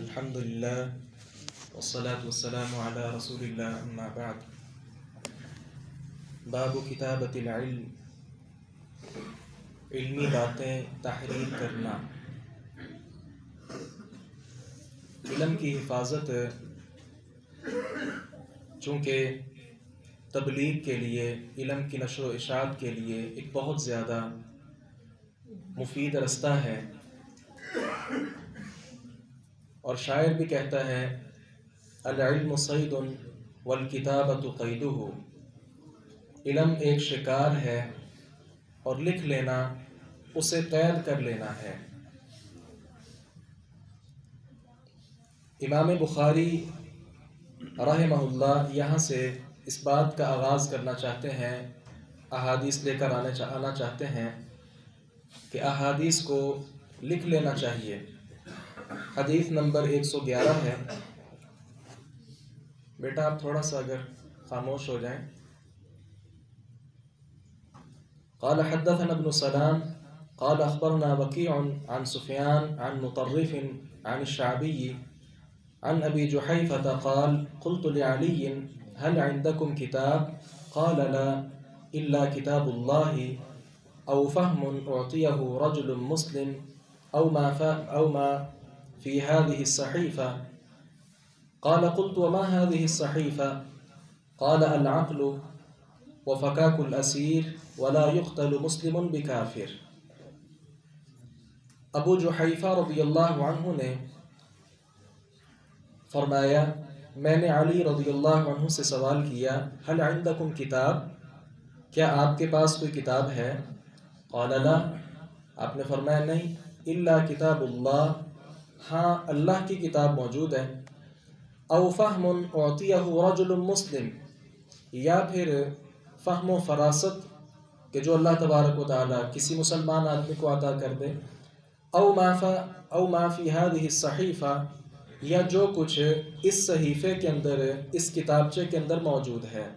الحمد للہ والصلاة والسلام علی رسول اللہ اما بعد باب کتابت العلم، علمی باتیں تحریر کرنا۔ علم کی حفاظت چونکہ تبلیغ کے لیے، علم کی نشر و اشاعت کے لیے ایک بہت زیادہ مفید رستہ ہے، اور شاعر بھی کہتا ہے العلم صید والکتابۃ قیدہ، علم ایک شکار ہے اور لکھ لینا اسے قید کر لینا ہے۔ امام بخاری رحمہ اللہ یہاں سے اس بات کا آغاز کرنا چاہتے ہیں، احادیث لے کر آنا چاہتے ہیں کہ احادیث کو لکھ لینا چاہیے۔ حدیث نمبر 111 ہے۔ بیٹا آپ تھوڑا سا اگر خاموش ہو جائیں۔ قال حدثنا ابن سلام قال اخبرنا وكيع عن سفيان عن مطرف عن الشعبي عن ابي جحيفة قال قلت لعلي هل عندكم كتاب؟ قال لا الا كتاب الله او فهم اعطيه رجل مسلم او ما في هذه الصحيفة. قال قلت وما هذه الصحيفة؟ قال العقل وفكاك الأسير ولا يقتل مسلم بكافر۔ ابو جحیفہ رضی اللہ عنہ نے فرمایا میں نے علی رضی اللہ عنہ سے سوال کیا هل عندكم کتاب، کیا آپ کے پاس کوئی کتاب ہے؟ قال لا، آپ نے فرمایا نہیں، الا کتاب اللہ، ہاں اللہ کی کتاب موجود ہے۔ او فہم اعطیہ رجل مسلم، یا پھر فہم و فراست کہ جو اللہ تبارک و تعالی کسی مسلمان آدمی کو عطا کر دے۔ او ما فی هذه الصحیفہ، یا جو کچھ اس صحیفے کے اندر، اس کتابچے کے اندر موجود ہے۔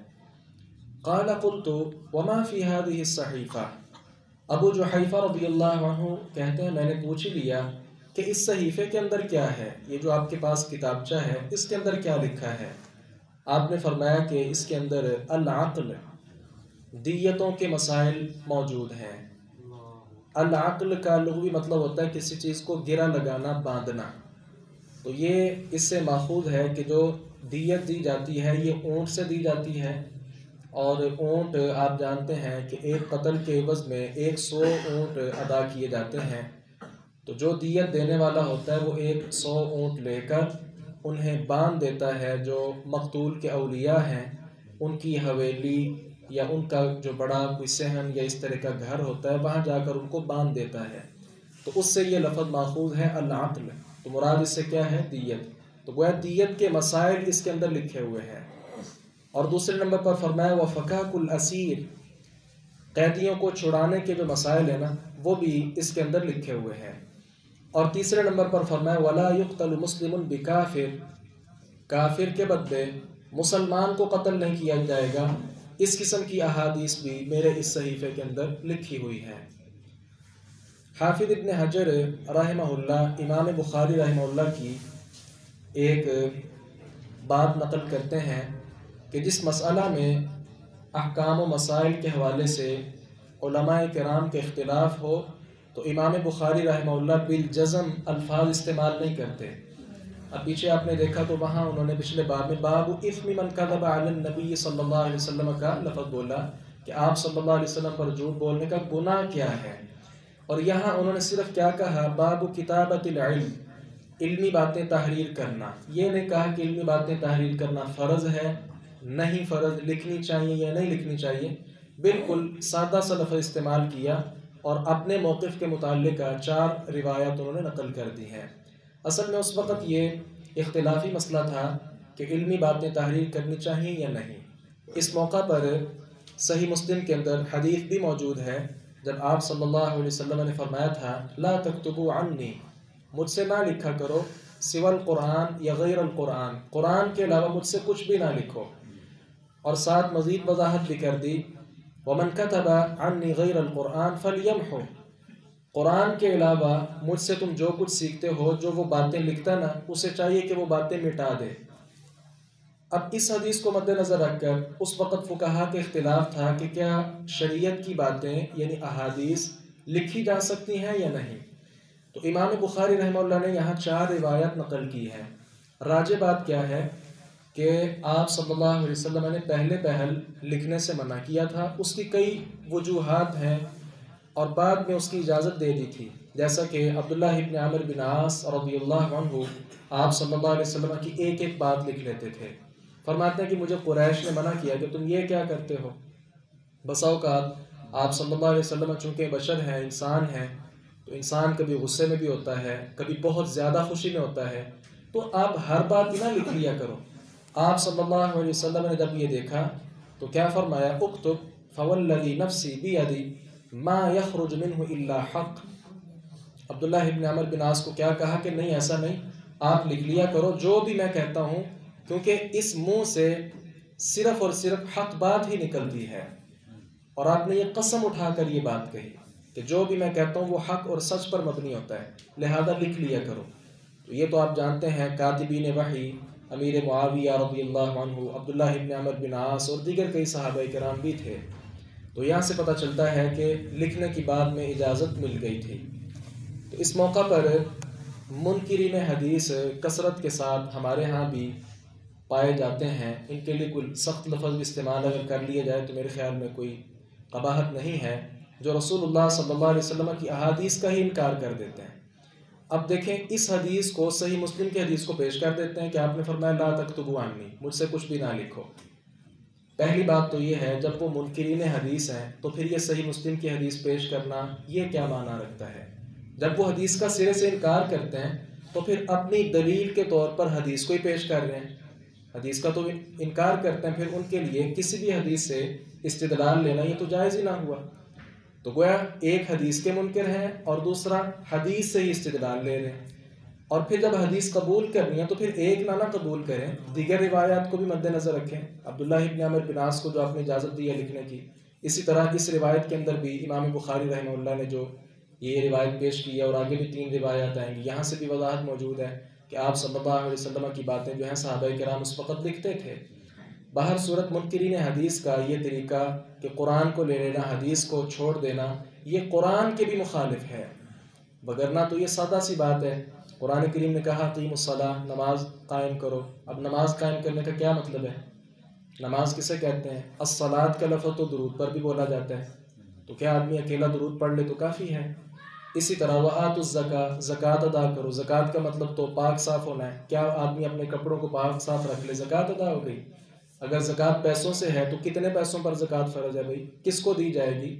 قال قلت وما فی هذه الصحیفہ، ابو جحیفہ رضی اللہ عنہ کہتے ہیں میں نے پوچھ لیا کہ اس صحیفے کے اندر کیا ہے، یہ جو آپ کے پاس کتابچہ ہے اس کے اندر کیا لکھا ہے؟ آپ نے فرمایا کہ اس کے اندر العقل، دیتوں کے مسائل موجود ہیں۔ العقل کا لغوی مطلب ہوتا ہے کسی چیز کو گرہ لگانا، باندھنا، تو یہ اس سے ماخوذ ہے کہ جو دیت دی جاتی ہے یہ اونٹ سے دی جاتی ہے، اور اونٹ آپ جانتے ہیں کہ ایک قتل کے عوض میں 100 اونٹ ادا کیے جاتے ہیں، تو جو دیت دینے والا ہوتا ہے وہ 100 اونٹ لے کر انہیں باندھ دیتا ہے، جو مقتول کے اولیاء ہیں ان کی حویلی یا ان کا جو بڑا کوئی صحن یا اس طرح کا گھر ہوتا ہے وہاں جا کر ان کو باندھ دیتا ہے، تو اس سے یہ لفظ ماخوذ ہے العقل، تو مراد اس سے کیا ہے؟ دیت۔ تو گویا دیت کے مسائل اس کے اندر لکھے ہوئے ہیں۔ اور دوسرے نمبر پر فرمایا وفکاک الاسیر، قیدیوں کو چھڑانے کے جو مسائل ہیں نا وہ بھی اس کے اندر لکھے ہوئے ہیں۔ اور تیسرے نمبر پر فرمایا ولا یقتل مسلم بکافر، کافر کے بدلے مسلمان کو قتل نہیں کیا جائے گا۔ اس قسم کی احادیث بھی میرے اس صحیفے کے اندر لکھی ہوئی ہیں۔ حافظ ابن حجر رحمہ اللہ امام بخاری رحمہ اللہ کی ایک بات نقل کرتے ہیں کہ جس مسئلہ میں احکام و مسائل کے حوالے سے علماء کرام کے اختلاف ہو تو امام بخاری رحمہ اللہ بالجزم الفاظ استعمال نہیں کرتے۔ اب پیچھے آپ نے دیکھا تو وہاں انہوں نے پچھلے باب میں باب اثم من کذب علی النبی صلی اللہ علیہ وسلم کا لفظ بولا کہ آپ صلی اللہ علیہ وسلم پر جھوٹ بولنے کا گناہ کیا ہے، اور یہاں انہوں نے صرف کیا کہا باب کتابت العلم، علمی باتیں تحریر کرنا۔ یہ نہیں کہا کہ علمی باتیں تحریر کرنا فرض ہے، نہیں فرض، لکھنی چاہیے یا نہیں لکھنی چاہیے، بالکل سادہ سا لفظ استعمال کیا اور اپنے موقف کے متعلق 4 روایات انہوں نے نقل کر دی ہیں۔ اصل میں اس وقت یہ اختلافی مسئلہ تھا کہ علمی باتیں تحریر کرنی چاہیے یا نہیں۔ اس موقع پر صحیح مسلم کے اندر حدیث بھی موجود ہے جب آپ صلی اللہ علیہ وسلم نے فرمایا تھا لا تکتبوا عنی، مجھ سے نہ لکھا کرو سوى القرآن یا غیر القرآن، قرآن کے علاوہ مجھ سے کچھ بھی نہ لکھو، اور ساتھ مزید وضاحت بھی کر دی ومن كتب عني غير القرآن فليمحو، قرآن کے علاوہ مجھ سے تم جو کچھ سیکھتے ہو، جو وہ باتیں لکھتا نا، اسے چاہیے کہ وہ باتیں مٹا دے۔ اب اس حدیث کو مد نظر رکھ کر اس وقت فقہا کے اختلاف تھا کہ کیا شریعت کی باتیں یعنی احادیث لکھی جا سکتی ہیں یا نہیں۔ تو امام بخاری رحمہ اللہ نے یہاں 4 روایت نقل کی ہیں۔ راجح بات کیا ہے کہ آپ صلی اللہ علیہ وسلم نے پہلے پہل لکھنے سے منع کیا تھا، اس کی کئی وجوہات ہیں، اور بعد میں اس کی اجازت دے دی تھی، جیسا کہ عبداللہ ابن عمرو بن عاص رضی اللہ عنہ آپ صلی اللہ علیہ وسلم کی ایک ایک بات لکھ لیتے تھے۔ فرماتے ہیں کہ مجھے قریش نے منع کیا کہ تم یہ کیا کرتے ہو۔ بسا اوقات آپ صلی اللہ علیہ وسلم چونکہ بشر ہیں، انسان ہیں، تو انسان کبھی غصے میں بھی ہوتا ہے، کبھی بہت زیادہ خوشی میں ہوتا ہے، تو آپ ہر بات نہ لکھ لیا کرو۔ آپ صلی اللہ علیہ وسلم نے جب یہ دیکھا تو کیا فرمایا، اکتب فوالذی نفسی بیدی ما یخرج منہ الا حق۔ عبداللہ ابن عمرو بن عاص کو کیا کہا کہ نہیں، ایسا نہیں، آپ لکھ لیا کرو جو بھی میں کہتا ہوں، کیونکہ اس منہ سے صرف اور صرف حق بات ہی نکلتی ہے، اور آپ نے یہ قسم اٹھا کر یہ بات کہی کہ جو بھی میں کہتا ہوں وہ حق اور سچ پر مبنی ہوتا ہے، لہذا لکھ لیا کرو۔ تو یہ تو آپ جانتے ہیں کاتبین وحی امیر معاویہ رضی اللہ عنہ، عبداللہ ابن عمرو بن عاص اور دیگر کئی صحابہ کرام بھی تھے۔ تو یہاں سے پتہ چلتا ہے کہ لکھنے کی بعد میں اجازت مل گئی تھی۔ تو اس موقع پر منکرین حدیث کثرت کے ساتھ ہمارے ہاں بھی پائے جاتے ہیں، ان کے لیے کوئی سخت لفظ استعمال اگر کر لیا جائے تو میرے خیال میں کوئی قباحت نہیں ہے، جو رسول اللہ صلی اللہ علیہ وسلم کی احادیث کا ہی انکار کر دیتے ہیں۔ اب دیکھیں، اس حدیث کو صحیح مسلم کی حدیث کو پیش کر دیتے ہیں کہ آپ نے فرمایا لا تکتبوا عنی، مجھ سے کچھ بھی نہ لکھو۔ پہلی بات تو یہ ہے، جب وہ منکرین حدیث ہیں تو پھر یہ صحیح مسلم کی حدیث پیش کرنا یہ کیا معنی رکھتا ہے؟ جب وہ حدیث کا سرے سے انکار کرتے ہیں تو پھر اپنی دلیل کے طور پر حدیث کو ہی پیش کر رہے ہیں۔ حدیث کا تو انکار کرتے ہیں، پھر ان کے لیے کسی بھی حدیث سے استدلال لینا یہ تو جائز ہی نہ ہوا۔ تو گویا ایک حدیث کے منکر ہیں اور دوسرا حدیث سے ہی استدلال لے رہے ہیں، اور پھر جب حدیث قبول کرنی ہے تو پھر ایک نہ قبول کریں، دیگر روایات کو بھی مد نظر رکھیں۔ عبداللہ ابن عمرو بن عاص کو جو آپ نے اجازت دی ہے لکھنے کی، اسی طرح اس روایت کے اندر بھی امام بخاری رحمہ اللہ نے جو یہ روایت پیش کی ہے، اور آگے بھی 3 روایات آئیں گی، یہاں سے بھی وضاحت موجود ہے کہ آپ صلی اللہ علیہ وسلم کی باتیں جو ہیں صحابہ کرام اس وقت لکھتے تھے۔ باہر صورت منکرین حدیث کا یہ طریقہ کہ قرآن کو لے لینا، حدیث کو چھوڑ دینا، یہ قرآن کے بھی مخالف ہے، وگرنہ تو یہ سادہ سی بات ہے۔ قرآن کریم نے کہا قیم الصلاۃ، نماز قائم کرو۔ اب نماز قائم کرنے کا کیا مطلب ہے؟ نماز کسے کہتے ہیں؟ الصلاۃ کا لفظ تو درود پر بھی بولا جاتا ہے، تو کیا آدمی اکیلا درود پڑھ لے تو کافی ہے؟ اسی طرح وآتوا الزکاۃ، زکوٰۃ ادا کرو۔ زکوٰۃ کا مطلب تو پاک صاف ہونا ہے، کیا آدمی اپنے کپڑوں کو پاک صاف رکھ لے زکوٰۃ ادا ہو گئی؟ اگر زکوٰۃ پیسوں سے ہے تو کتنے پیسوں پر زکوٰۃ فرض ہے بھائی؟ کس کو دی جائے گی،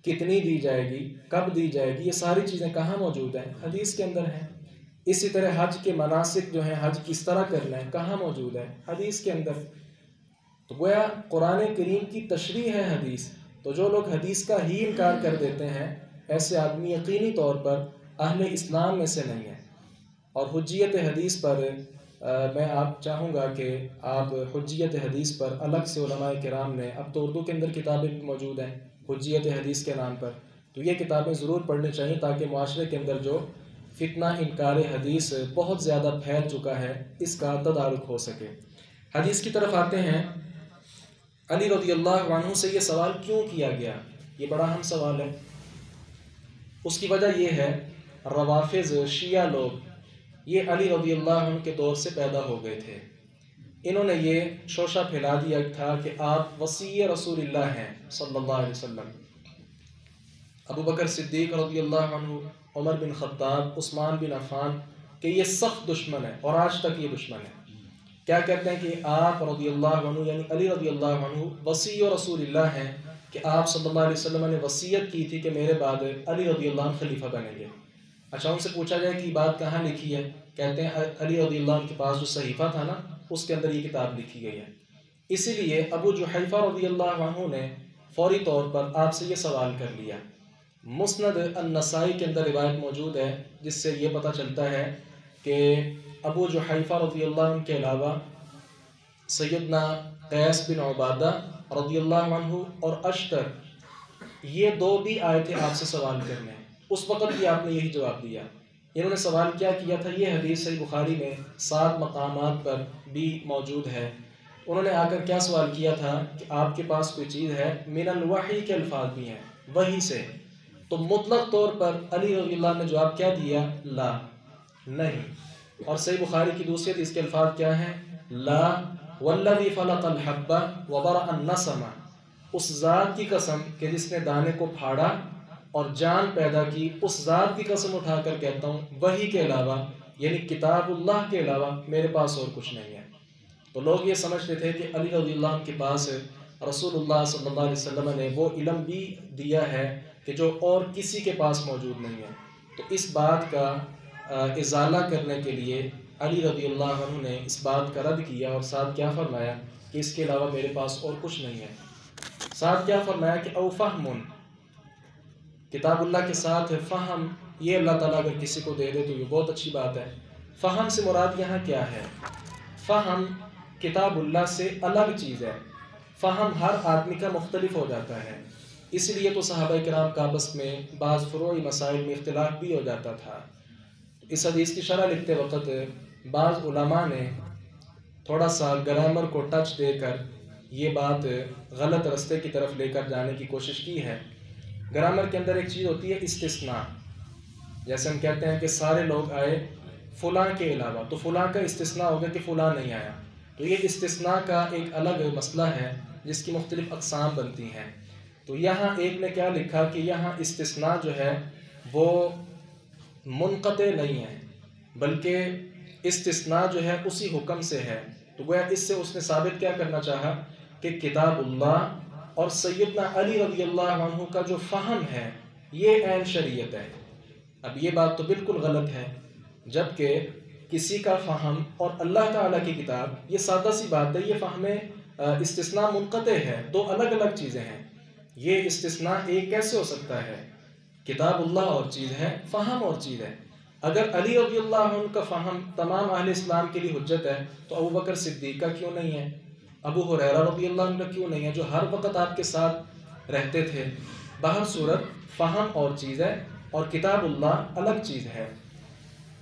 کتنی دی جائے گی، کب دی جائے گی؟ یہ ساری چیزیں کہاں موجود ہیں؟ حدیث کے اندر ہیں۔ اسی طرح حج کے مناسک جو ہیں، حج کس طرح کرنا ہے، کہاں موجود ہے؟ حدیث کے اندر۔ تو گویا قرآن کریم کی تشریح ہے حدیث، تو جو لوگ حدیث کا ہی انکار کر دیتے ہیں ایسے آدمی یقینی طور پر اہل اسلام میں سے نہیں ہے۔ اور حجیت حدیث پر میں آپ چاہوں گا کہ آپ حجیت حدیث پر الگ سے علماء کرام نے، اب تو اردو کے اندر کتابیں بھی موجود ہیں حجیت حدیث کے نام پر، تو یہ کتابیں ضرور پڑھنی چاہیے تاکہ معاشرے کے اندر جو فتنہ انکار حدیث بہت زیادہ پھیل چکا ہے اس کا تدارک ہو سکے۔ حدیث کی طرف آتے ہیں۔ علی رضی اللہ عنہ سے یہ سوال کیوں کیا گیا؟ یہ بڑا اہم سوال ہے۔ اس کی وجہ یہ ہے، روافض شیعہ لوگ یہ علی رضی اللہ عنہ کے دور سے پیدا ہو گئے تھے۔ انہوں نے یہ شوشہ پھیلا دیا تھا کہ آپ وصی رسول اللہ ہیں صلی اللہ علیہ وسلم۔ ابو بکر صدیق رضی اللہ عنہ، عمر بن خطاب، عثمان بن عفان کہ یہ سخت دشمن ہے، اور آج تک یہ دشمن ہے۔ کیا کہتے ہیں کہ آپ رضی اللہ عنہ یعنی علی رضی اللہ عنہ وصی رسول اللہ ہیں، کہ آپ صلی اللہ علیہ وسلم نے وصیت کی تھی کہ میرے بعد علی رضی اللہ عنہ خلیفہ بنیں گے۔ اچھا، ان سے پوچھا جائے کہ یہ بات کہاں لکھی ہے؟ کہتے ہیں علی رضی اللہ عنہ کے پاس جو صحیفہ تھا نا، اس کے اندر یہ کتاب لکھی گئی ہے۔ اسی لیے ابو جحیفہ رضی اللہ عنہ نے فوری طور پر آپ سے یہ سوال کر لیا۔ مسند النسائی کے اندر روایت موجود ہے جس سے یہ پتہ چلتا ہے کہ ابو جحیفہ رضی اللہ عنہ کے علاوہ سیدنا قیس بن عبادہ رضی اللہ عنہ اور اشتر، یہ 2 بھی آئے تھے آپ سے سوال کرنے۔ اس وقت بھی آپ نے یہی جواب دیا۔ انہوں نے سوال کیا کیا تھا، یہ حدیث صحیح بخاری میں 7 مقامات پر بھی موجود ہے۔ انہوں نے آ کر کیا سوال کیا تھا کہ آپ کے پاس کوئی چیز ہے، من الوحی کے الفاظ بھی ہیں، وحی سے، تو مطلق طور پر علی رضی اللہ عنہ نے جواب کیا دیا، لا، نہیں۔ اور صحیح بخاری کی دوسری حدیث کے الفاظ کیا ہیں، لا والذی فلق الحبہ وبرأ النسمہ، اس ذات کی قسم کہ جس نے دانے کو پھاڑا اور جان پیدا کی، اس ذات کی قسم اٹھا کر کہتا ہوں وحی کے علاوہ، یعنی کتاب اللہ کے علاوہ میرے پاس اور کچھ نہیں ہے۔ تو لوگ یہ سمجھتے تھے کہ علی رضی اللہ عنہ کے پاس رسول اللہ صلی اللہ علیہ وسلم نے وہ علم بھی دیا ہے کہ جو اور کسی کے پاس موجود نہیں ہے۔ تو اس بات کا ازالہ کرنے کے لیے علی رضی اللہ عنہ نے اس بات کا رد کیا، اور ساتھ کیا فرمایا کہ اس کے علاوہ میرے پاس اور کچھ نہیں ہے۔ ساتھ کیا فرمایا کہ او فہم، کتاب اللہ کے ساتھ فہم، یہ اللہ تعالیٰ اگر کسی کو دے دے تو یہ بہت اچھی بات ہے۔ فہم سے مراد یہاں کیا ہے؟ فہم کتاب اللہ سے الگ چیز ہے۔ فہم ہر آدمی کا مختلف ہو جاتا ہے، اس لیے تو صحابہ کرام کا آپس میں بعض فروعی مسائل میں اختلاف بھی ہو جاتا تھا۔ اس حدیث کی شرح لکھتے وقت بعض علماء نے تھوڑا سا گرامر کو ٹچ دے کر یہ بات غلط رستے کی طرف لے کر جانے کی کوشش کی ہے۔ گرامر کے اندر ایک چیز ہوتی ہے استثناء، جیسے ہم کہتے ہیں کہ سارے لوگ آئے فلاں کے علاوہ، تو فلاں کا استثناء ہوگا کہ فلاں نہیں آیا، تو یہ استثناء کا ایک الگ مسئلہ ہے جس کی مختلف اقسام بنتی ہیں۔ تو یہاں ایک نے کیا لکھا کہ یہاں استثناء جو ہے وہ منقطع نہیں ہے، بلکہ استثناء جو ہے اسی حکم سے ہے۔ تو گویا اس سے اس نے ثابت کیا کرنا چاہا کہ کتاب اللہ اور سیدنا علی رضی اللہ عنہ کا جو فہم ہے یہ عین شریعت ہے۔ اب یہ بات تو بالکل غلط ہے، جبکہ کسی کا فہم اور اللہ تعالیٰ کی کتاب یہ سادہ سی بات ہے، یہ فہم استثناء منقطع ہے، دو الگ الگ چیزیں ہیں۔ یہ استثناء ایک کیسے ہو سکتا ہے؟ کتاب اللہ اور چیز ہے، فہم اور چیز ہے۔ اگر علی رضی اللہ عنہ کا فہم تمام اہل اسلام کے لیے حجت ہے تو ابو بکر صدیق کا کیوں نہیں ہے؟ ابو ہریرہ رضی اللہ عنہ کا کیوں نہیں ہے، جو ہر وقت آپ کے ساتھ رہتے تھے؟ بہر صورت فہم اور چیز ہے اور کتاب اللہ الگ چیز ہے۔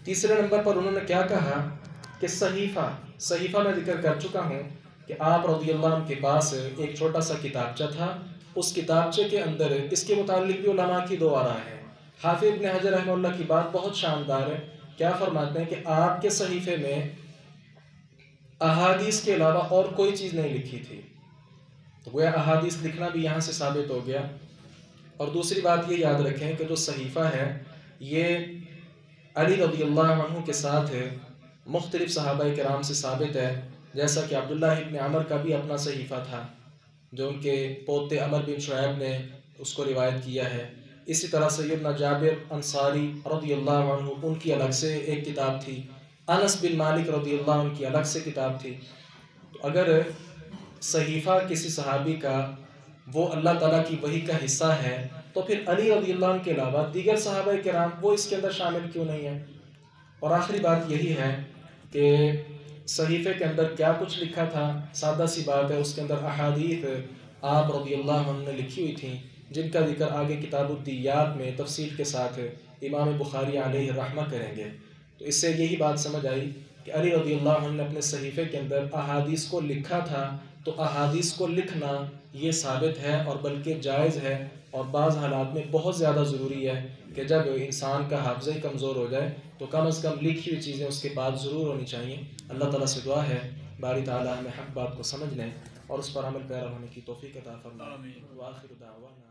تیسرے نمبر پر انہوں نے کیا کہا کہ صحیفہ میں ذکر کر چکا ہوں کہ آپ رضی اللہ عنہ کے پاس ایک چھوٹا سا کتابچہ تھا، اس کتابچے کے اندر اس کے متعلق بھی علماء کی دو آراء ہیں۔ حافظ ابن حجر رحمہ اللہ کی بات بہت شاندار ہے، کیا فرماتے ہیں کہ آپ کے صحیفے میں احادیث کے علاوہ اور کوئی چیز نہیں لکھی تھی، تو گویا احادیث لکھنا بھی یہاں سے ثابت ہو گیا۔ اور دوسری بات یہ یاد رکھیں کہ جو صحیفہ ہے یہ علی رضی اللہ عنہ کے ساتھ مختلف صحابہ کرام سے ثابت ہے، جیسا کہ عبداللہ ابن عمر کا بھی اپنا صحیفہ تھا جو ان کے پوتے عمر بن شعیب نے اس کو روایت کیا ہے۔ اسی طرح سیدنا جابر انصاری رضی اللہ عنہ ان کی الگ سے ایک کتاب تھی، انس بن مالک رضی اللہ عنہ کی الگ سے کتاب تھی۔ تو اگر صحیفہ کسی صحابی کا وہ اللہ تعالیٰ کی وحی کا حصہ ہے تو پھر علی رضی اللہ عنہ کے علاوہ دیگر صحابہ کرام وہ اس کے اندر شامل کیوں نہیں ہیں؟ اور آخری بات یہی ہے کہ صحیفے کے اندر کیا کچھ لکھا تھا، سادہ سی بات ہے، اس کے اندر احادیث آپ رضی اللہ عنہ نے لکھی ہوئی تھیں جن کا ذکر آگے کتاب الدیات میں تفصیل کے ساتھ امام بخاری علیہ رحمہ کریں گے۔ تو اس سے یہی بات سمجھ آئی کہ علی رضی اللہ عنہ نے اپنے صحیفے کے اندر احادیث کو لکھا تھا، تو احادیث کو لکھنا یہ ثابت ہے اور بلکہ جائز ہے، اور بعض حالات میں بہت زیادہ ضروری ہے کہ جب انسان کا حافظہ کمزور ہو جائے تو کم از کم لکھی ہوئی چیزیں اس کے پاس ضرور ہونی چاہیے۔ اللہ تعالیٰ سے دعا ہے باری تعالیٰ ہمیں حق بات کو سمجھ لیں اور اس پر عمل پیرا ہونے کی توفیق عطا فرمائے۔ وآخر دعوانا